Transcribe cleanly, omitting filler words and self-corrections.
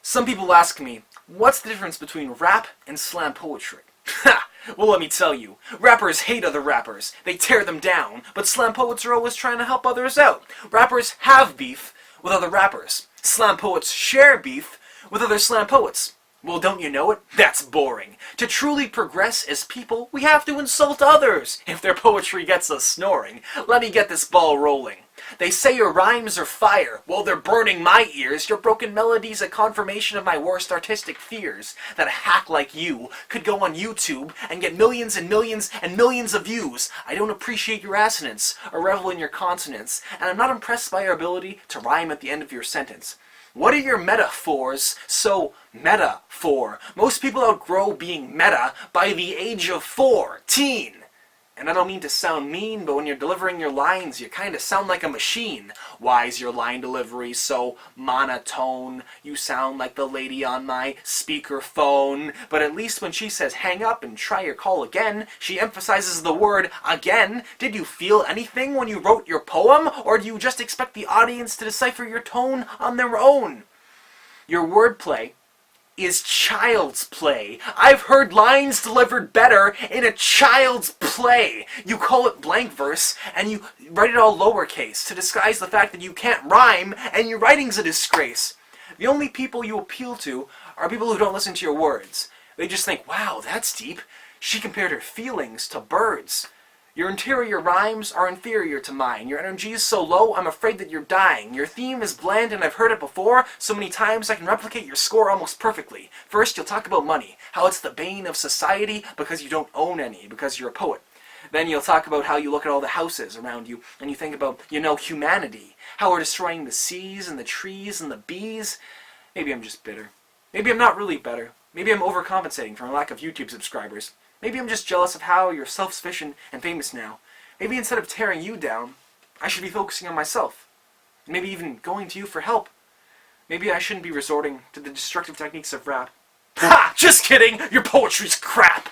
Some people ask me, what's the difference between rap and slam poetry? Ha! Well, let me tell you. Rappers hate other rappers. They tear them down. But slam poets are always trying to help others out. Rappers have beef with other rappers. Slam poets share beef with other slam poets. Well, don't you know it? That's boring. To truly progress as people, we have to insult others. If their poetry gets us snoring, let me get this ball rolling. They say your rhymes are fire. Well, they're burning my ears. Your broken melodies a confirmation of my worst artistic fears. That a hack like you could go on YouTube and get millions and millions and millions of views. I don't appreciate your assonance or revel in your consonance. And I'm not impressed by your ability to rhyme at the end of your sentence. What are your metaphors so meta for? Most people outgrow being meta by the age of 14. And I don't mean to sound mean, but when you're delivering your lines, you kind of sound like a machine. Why is your line delivery so monotone? You sound like the lady on my speakerphone. But at least when she says hang up and try your call again, she emphasizes the word again. Did you feel anything when you wrote your poem? Or do you just expect the audience to decipher your tone on their own? Your wordplay is child's play. I've heard lines delivered better in a child's play. You call it blank verse, and you write it all lowercase to disguise the fact that you can't rhyme, and your writing's a disgrace. The only people you appeal to are people who don't listen to your words. They just think, wow, that's deep. She compared her feelings to birds. Your interior rhymes are inferior to mine. Your energy is so low, I'm afraid that you're dying. Your theme is bland, and I've heard it before so many times I can replicate your score almost perfectly. First, you'll talk about money, how it's the bane of society because you don't own any, because you're a poet. Then you'll talk about how you look at all the houses around you, and you think about, humanity, how we're destroying the seas and the trees and the bees. Maybe I'm just bitter. Maybe I'm not really better. Maybe I'm overcompensating for my lack of YouTube subscribers. Maybe I'm just jealous of how you're self-sufficient and famous now. Maybe instead of tearing you down, I should be focusing on myself. Maybe even going to you for help. Maybe I shouldn't be resorting to the destructive techniques of rap. Ha! Just kidding! Your poetry's crap!